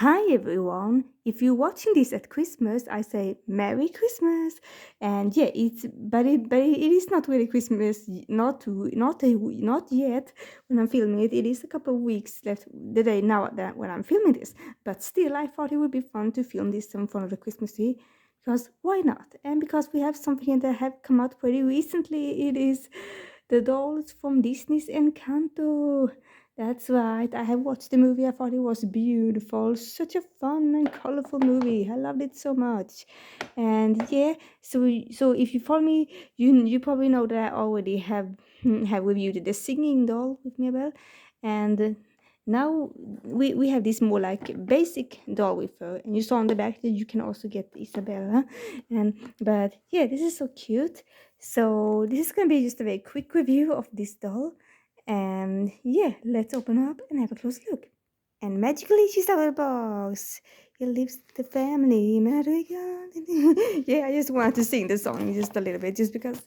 Hi everyone. If you're watching this at Christmas, I say Merry Christmas. And yeah, it is not really Christmas, not yet when I'm filming it. It is a couple of weeks left the day now that when I'm filming this. But still, I thought it would be fun to film this in front of the Christmas tree because why not? And because we have something that have come out pretty recently. It is the dolls from Disney's Encanto. That's right. I have watched the movie. I thought it was beautiful. Such a fun and colorful movie. I loved it so much. And yeah, so if you follow me, you probably know that I already have reviewed the singing doll with Mirabel, and now we have this more like basic doll with her. And you saw on the back that you can also get Isabella. And but yeah, this is so cute. So this is gonna be just a very quick review of this doll. And yeah, let's open up and have a close look. And magically she's out of the box. Here lives the family, Madrigal. Yeah, I just wanted to sing the song just a little bit, just because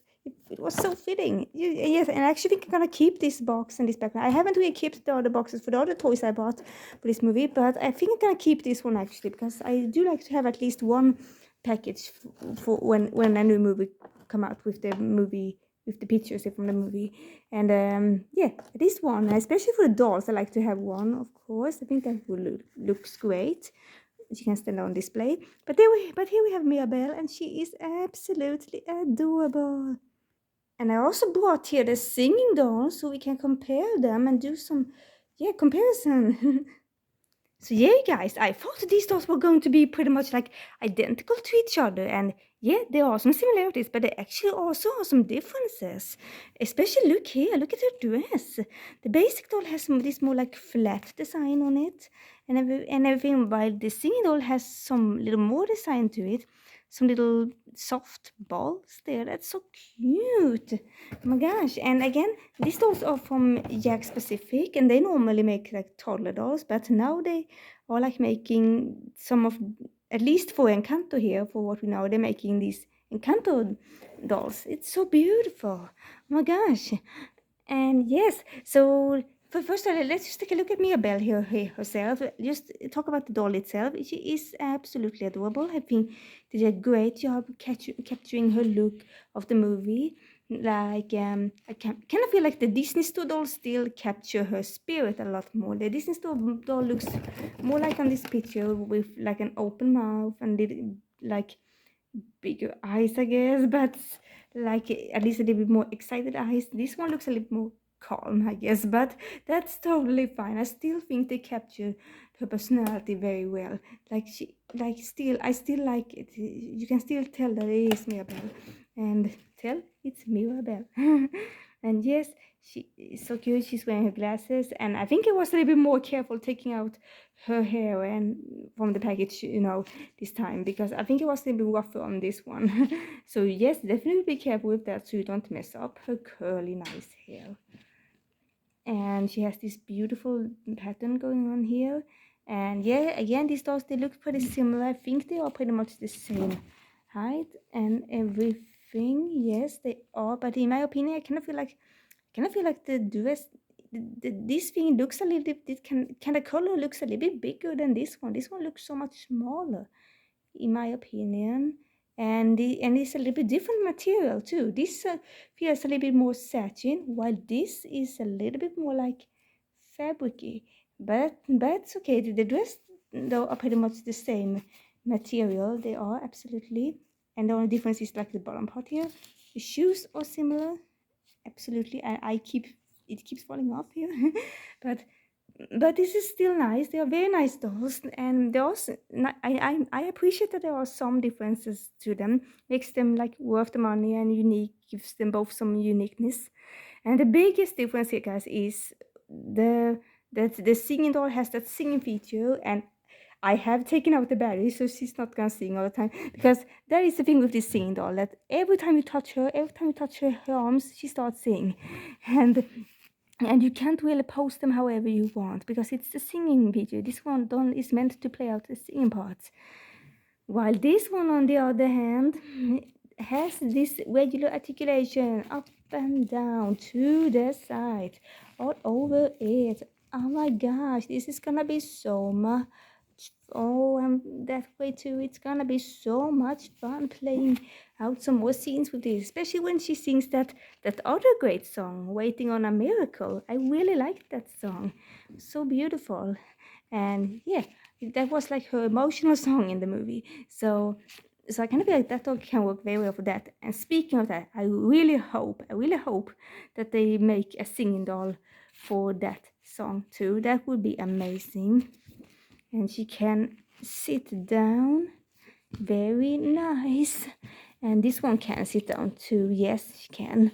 it was so fitting. Yes, and I actually think I'm gonna keep this box and this background. I haven't really kept the other boxes for the other toys I bought for this movie, but I think I'm gonna keep this one actually, because I do like to have at least one package for when a new movie come out with the movie, with the pictures from the movie. And yeah, this one, especially for the dolls, I like to have one, of course. I think that looks great. She can stand on display. But here we have Mirabel, and she is absolutely adorable. And I also brought here the singing dolls so we can compare them and do some, yeah, comparison. So yeah, guys, I thought these dolls were going to be pretty much like identical to each other, and yeah, there are some similarities, but there actually also are some differences. Especially look here, look at her dress. The basic doll has this more like flat design on it, and everything, while the singing doll has some little more design to it, some little soft balls there. That's so cute. Oh my gosh! And again, these dolls are from Jack Specific, and they normally make like toddler dolls, but now they are like making some of, at least for Encanto here, for what we know, they're making these Encanto dolls. It's so beautiful. Oh my gosh! And yes, so for first, let's just take a look at Mirabel here herself. Just talk about the doll itself. She is absolutely adorable. I think they did a great job capturing her look of the movie. Like I kind of feel like the Disney Store doll still capture her spirit a lot more. The Disney Store doll looks more like on this picture with like an open mouth and like bigger eyes, I guess, but like at least a little bit more excited eyes. This one looks a little more calm, I guess, but that's totally fine. I still think they capture her personality very well. Like I still like it. You can still tell that it is Mirabel, and tell it's Mirabel. And yes, she is so cute. She's wearing her glasses, and I think I was a little bit more careful taking out her hair and from the package, this time, because I think it was a little bit rougher on this one. So yes, definitely be careful with that so you don't mess up her curly nice hair. And she has this beautiful pattern going on here. And yeah, again, these dolls, they look pretty similar. I think they are pretty much the same height and everything. Yes, they are, but in my opinion, I kind of feel like the dress, this thing looks a little bit, the color looks a little bit bigger than this one. This one looks so much smaller, in my opinion. And it's a little bit different material too. This feels a little bit more satin, while this is a little bit more like fabricy. But it's okay. The dress, though, are pretty much the same material. They are absolutely. And the only difference is like the bottom part here. The shoes are similar, absolutely. I keep, it keeps falling off here. but but this is still nice. They are very nice dolls, and they also, I appreciate that there are some differences to them. Makes them like worth the money and unique, gives them both some uniqueness. And the biggest difference here, guys, is that the singing doll has that singing feature, and I have taken out the battery, so she's not gonna sing all the time. Because that is the thing with this singing doll, that every time you touch her, her arms, she starts singing. And you can't really post them however you want, because it's the singing video. This one is meant to play out the singing parts. While this one, on the other hand, has this regular articulation up and down, to the side, all over it. Oh my gosh, this is gonna be so much Oh, I'm that way too. It's gonna be so much fun playing out some more scenes with this, especially when she sings that other great song, "Waiting on a Miracle." I really liked that song, so beautiful, and yeah, that was like her emotional song in the movie. So I kind of feel like that dog can work very well for that. And speaking of that, I really hope that they make a singing doll for that song too. That would be amazing. And she can sit down, very nice. And this one can sit down too. Yes, she can.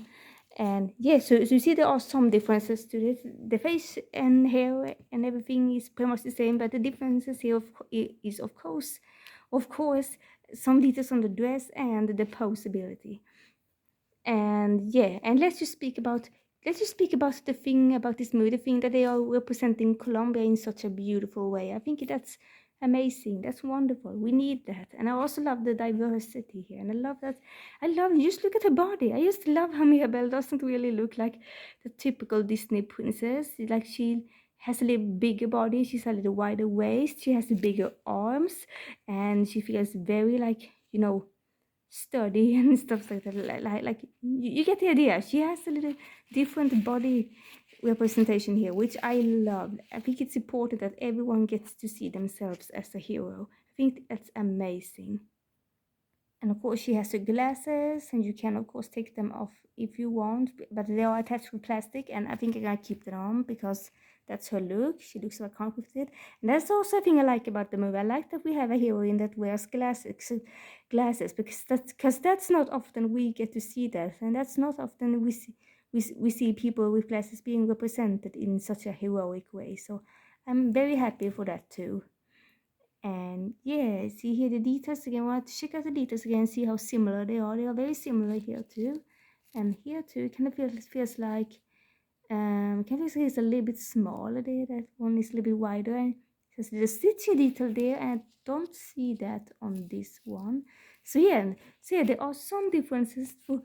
And yes, so you see there are some differences to this. The face and hair and everything is pretty much the same, but the differences here is of course some details on the dress and the posability. And yeah, and let's just speak about the thing about this movie, the thing that they are representing Colombia in such a beautiful way. I think that's amazing. That's wonderful. We need that. And I also love the diversity here. And I love that. I love just look at her body. I just love how Mirabel doesn't really look like the typical Disney princess. Like she has a little bigger body, she's a little wider waist, she has bigger arms, and she feels very like, sturdy and stuff like that. Like you get the idea. She has a little different body representation here, which I love. I think it's important that everyone gets to see themselves as a hero. I think that's amazing. And of course, she has her glasses, and you can, of course, take them off if you want, but they are attached with plastic, and I think I'm gonna keep them on because that's her look. She looks so confident, and that's also a thing I like about the movie. I like that we have a heroine that wears glasses because that's not often we get to see that, and that's not often we see people with glasses being represented in such a heroic way. So I'm very happy for that too. And yeah, see here the details again. I want to check out the details again, see how similar they are. They are very similar here too. And here too, kind of feels like kind of feels a little bit smaller there. That one is a little bit wider. And there's the stitchy detail there, and I don't see that on this one. So yeah, there are some differences for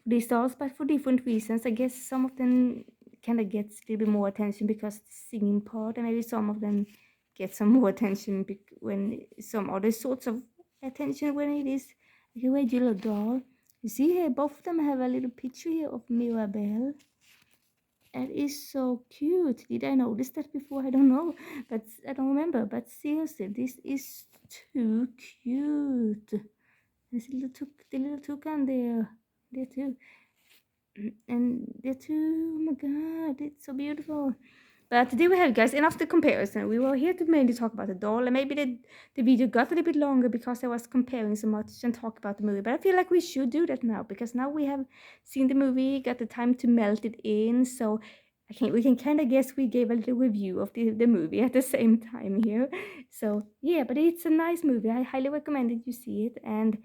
these dolls, but for different reasons. I guess some of them kind of gets a little bit more attention because the singing part, and maybe some of them get some more attention when some other sorts of attention when it is like a regular doll. You see here, both of them have a little picture here of Mirabel. It is so cute. Did I notice that before? I don't know, but I don't remember. But seriously, this is too cute. There's the little toucan there too. And there too. Oh my god, it's so beautiful. But there we have it, guys. Enough the comparison. We were here to mainly talk about the doll, and maybe the video got a little bit longer because I was comparing so much and talk about the movie. But I feel like we should do that now because now we have seen the movie, got the time to melt it in. So we can kind of guess we gave a little review of the movie at the same time here. So yeah, but it's a nice movie. I highly recommend that you see it, and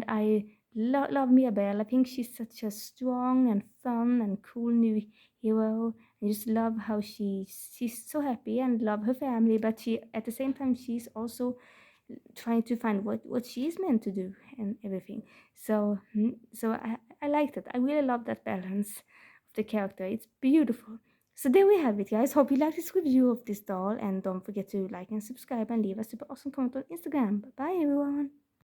I love Mirabelle. I think she's such a strong and fun and cool new hero. I just love how she's so happy and love her family, but she at the same time she's also trying to find what she's meant to do and everything. So I like that. I really love that balance of the character. It's beautiful. So there we have it, guys. Hope you like this review of this doll, and don't forget to like and subscribe and leave a super awesome comment on Instagram. Bye, everyone.